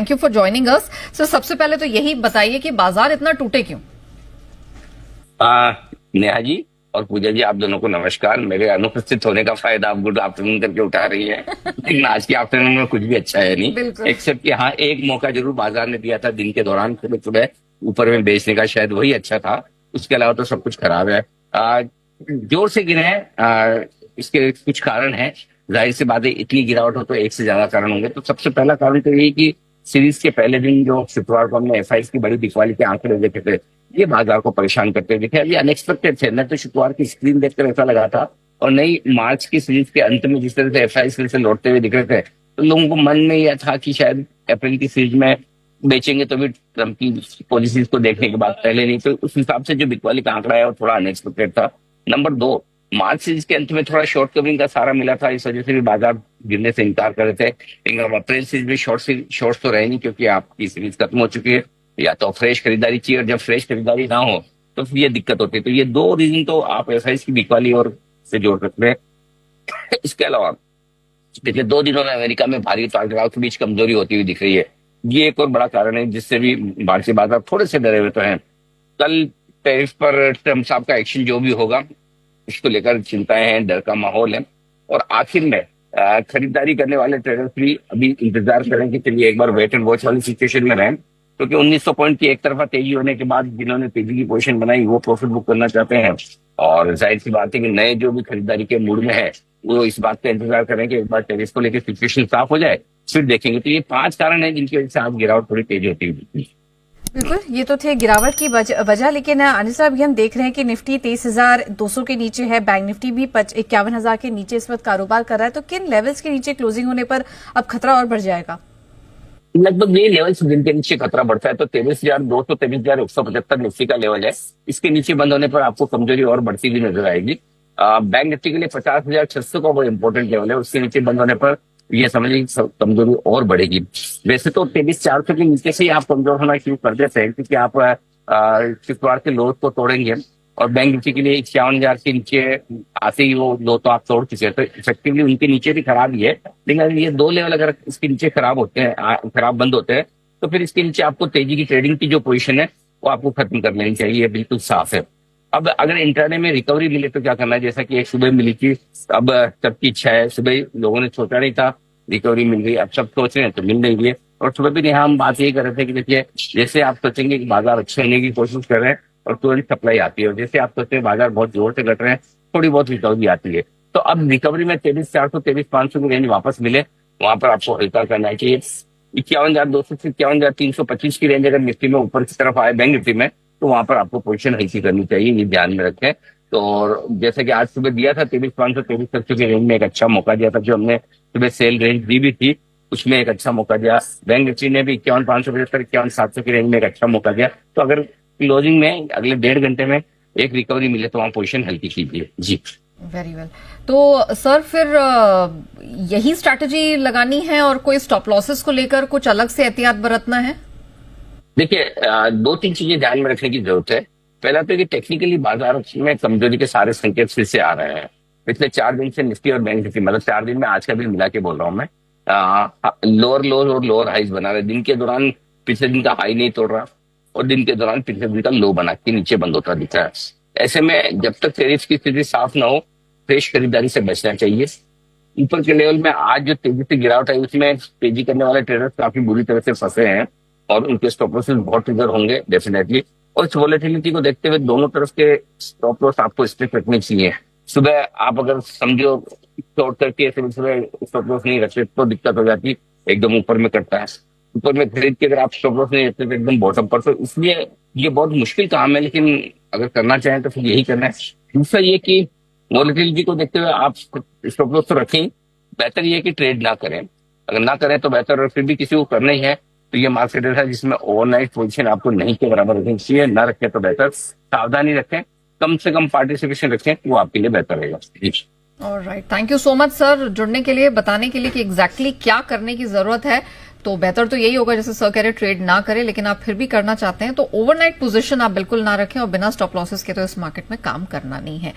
Thank you for joining us. Sir, सबसे पहले तो यही बताइए कि बाजार इतना टूटे क्यों? नेहा जी और पूजा जी, आप दोनों को नमस्कार। मेरे अनुपस्थित होने का फायदा आप गुड आफ्टरनून करके उठा रही है, लेकिन आज के आफ्टरनून में कुछ भी अच्छा है नहीं। बिल्कुल। एक्सेप्ट कि हाँ, एक मौका जरूर बाजार ने दिया था दिन के दौरान सुबह सुबह ऊपर में बेचने का, शायद वही अच्छा था। उसके अलावा तो सब कुछ खराब है। जोर से गिरे हैं। इसके कुछ कारण हैं। जाहिर सी बात है, इतनी गिरावट हो तो एक से ज्यादा कारण होंगे। तो सबसे पहला कारण तो यही कि सीरीज के पहले दिन जो शुक्रवार को हमने एफआईएस की बड़ी बिकवाली के आंकड़े देखे थे, ये बाजार को परेशान करते दिखे। अभी अनएक्सपेक्टेड थे। न तो शुक्रवार की स्क्रीन देखकर ऐसा लगा था, और नई मार्च की सीरीज के अंत में जिस तरह से एफआईएस से लौटते हुए दिख रहे थे, तो लोगों को मन में यह था कि शायद अप्रैल की सीरीज में बेचेंगे तो भी ट्रम्प की पॉलिसीज को देखने के बाद, पहले नहीं। तो उस हिसाब से जो बिकवाली का आंकड़ा है वो थोड़ा अनएक्सपेक्टेड था। नंबर दो, मार्च सीरीज के अंत में थोड़ा शॉर्ट कवरिंग का सारा मिला था, इस वजह से भी बाजार गिरने से इनकार कर रहे थे। लेकिन अब अप्रैल सीरीज में शॉर्ट तो रहे नहीं, क्योंकि आपकी सीरीज खत्म हो चुकी है। या तो फ्रेश खरीदारी चाहिए, और जब फ्रेश खरीदारी ना हो तो फिर ये दिक्कत होती है। तो ये दो रीजन तो आप एफआईएस की बिकवाली और से जोड़ सकते हैं। इसके अलावा पिछले 2 दिनों में अमेरिका में भारी उतार चढ़ाव के बीच कमजोरी होती हुई दिख रही है। ये एक और बड़ा कारण है जिससे भी भारतीय बाजार थोड़े से डरे हुए तो हैं। कल टैरिफ पर ट्रम्प साहब का एक्शन जो भी होगा, इसको लेकर चिंताएं हैं, डर का माहौल है। और आखिर में खरीदारी करने वाले ट्रेडर्स भी अभी इंतजार करें कि चलिए एक बार वेट एंड वॉच वाली सिचुएशन में रहें, क्योंकि 1900 पॉइंट की एक तरफा तेजी होने के बाद जिन्होंने तेजी की पोजीशन बनाई वो प्रॉफिट बुक करना चाहते हैं। और जाहिर सी बात है कि नए जो भी खरीदारी के मूड में है वो इस बात का इंतजार करें कि एक बार टेरिफ को लेकर सिचुएशन साफ हो जाए, फिर देखेंगे। तो ये 5 कारण है जिनकी वजह से आज गिरावट थोड़ी तेज होती है। बिल्कुल, ये तो थे गिरावट की वजह। लेकिन अनिल साहब, हम देख रहे हैं कि निफ्टी 23,200 के नीचे है, बैंक निफ्टी भी 51,000 के नीचे इस वक्त कारोबार कर रहा है। तो किन लेवल्स के नीचे क्लोजिंग होने पर अब खतरा और बढ़ जाएगा? लगभग ये लेवल जिनके नीचे खतरा बढ़ता है, तो 23,200 23,175 निफ्टी का लेवल है। इसके नीचे बंद होने पर आपको कमजोरी और बढ़ती हुई नजर आएगी। बैंक निफ्टी के लिए 50,600 का बहुत इंपॉर्टेंट लेवल है। उसके नीचे बंद होने पर ये समझिए कमजोरी और बढ़ेगी। वैसे तो 23,400 के नीचे से ही आप कमजोर होना शुरू कर देते हैं, क्योंकि आप शुक्रवार के लोड को तोड़ेंगे। और बैंक निफ्टी के लिए 51,000 के नीचे आते ही वो लो तो आप तोड़ चुके हैं, तो इफेक्टिवली उनके नीचे भी खराब ही है। लेकिन ये 2 लेवल अगर इसके नीचे खराब होते हैं, खराब बंद होते हैं, तो फिर इसके नीचे आपको तेजी की ट्रेडिंग की जो पोजीशन है वो आपको खत्म कर लेनी चाहिए। ये बिल्कुल साफ है। अब अगर इंटरडे में रिकवरी मिले तो क्या करना है, जैसा कि एक सुबह मिली थी। अब सबकी इच्छा है, सुबह लोगों ने सोचा नहीं था रिकवरी मिल गई, अब सब सोच रहे हैं तो मिल रही है। और सुबह भी नहीं, हम बात यही कर रहे थे कि देखिए, जैसे आप सोचेंगे कि बाजार अच्छे होने की कोशिश कर रहे हैं और तुरंत सप्लाई आती है, और जैसे आप सोचते हैं बाजार बहुत जोर से घट रहे हैं, थोड़ी बहुत रिकवरी आती है। तो अब रिकवरी में 23,400 23,500 की रेंज वापस मिले, वहां पर आपको हल्का करना चाहिए। 51,200 से 51,325 की रेंज अगर निफ्टी में ऊपर की तरफ आए, बैंक निफ्टी में, तो वहां पर आपको पोजीशन हल्की करनी चाहिए, ये ध्यान में रखें। तो जैसे कि आज सुबह दिया था 23,500 23,700 की रेंज में एक अच्छा मौका दिया था, जो हमने सुबह सेल रेंज दी भी थी, उसमें एक अच्छा मौका दिया। बैंक निफ्टी ने भी 51,575 51,700 की रेंज में एक अच्छा मौका दिया। तो अगर क्लोजिंग में अगले 1.5 घंटे में एक रिकवरी मिले तो वहां पोजीशन हल्की कीजिए जी। Very well. तो सर, फिर यही स्ट्रैटेजी लगानी है और कोई स्टॉप लॉसेस को लेकर कुछ अलग से एहतियात बरतना है? देखिए, 2-3 चीजें ध्यान में रखने की जरूरत है। पहला तो कि टेक्निकली बाजार में कमजोरी के सारे संकेत फिर से आ रहे हैं। पिछले 4 दिन से निफ्टी और बैंक निफ्टी, मतलब 4 दिन में आज का भी मिला के बोल रहा हूँ मैं, लोअर लोअर और लोअर हाइज बना रहे। दिन के दौरान पिछले दिन का हाई नहीं तोड़ रहा, और दिन के दौरान पिछले दिन का लो बना के नीचे बंद होता दिख रहा है। ऐसे में जब तक टैरिफ की स्थिति साफ ना हो, फ्रेश खरीदारी से बचना चाहिए। ऊपर के लेवल में आज जो तेजी से गिरावट है, उसमें तेजी करने वाले ट्रेडर्स काफी बुरी तरह से फंसे हैं, और उनके स्टॉप लॉसेस बहुत ट्रिगर होंगे डेफिनेटली। और इस वोलेटिलिटी को देखते हुए दोनों तरफ के स्टॉप लॉस आपको स्ट्रिक्ट रखने चाहिए। सुबह आप अगर समझो शॉर्ट करके सुबह स्टॉप लॉस नहीं रखते तो दिक्कत हो जाती, एकदम ऊपर में करता है। ऊपर में खरीद के अगर आप स्टॉप लॉस नहीं रखते तो एकदम बॉटम पर। तो इसलिए ये बहुत मुश्किल काम है, लेकिन अगर करना चाहें तो फिर यही करना है। दूसरा ये कि वोलेटिलिटी को देखते हुए आप स्टॉप लॉस तो रखें, बेहतर ये कि ट्रेड ना करें। अगर ना करें तो बेहतर, और फिर भी किसी को करना ही है तो ये मार्केट है जिसमें ओवरनाइट पोजीशन आपको नहीं के बराबर रखनी चाहिए। ना रखें तो बेहतर, सावधानी रखें, कम से कम पार्टिसिपेशन रखें, वो आपके लिए बेहतर रहेगा। Alright, thank you so much sir, जुड़ने के लिए, बताने के लिए कि एग्जैक्टली क्या करने की जरूरत है। तो बेहतर तो यही होगा, जैसे सर कह रहे, ट्रेड ना करें, लेकिन आप फिर भी करना चाहते हैं तो ओवरनाइट पोजीशन आप बिल्कुल ना रखें, और बिना स्टॉप लॉसेस के तो इस मार्केट में काम करना नहीं है।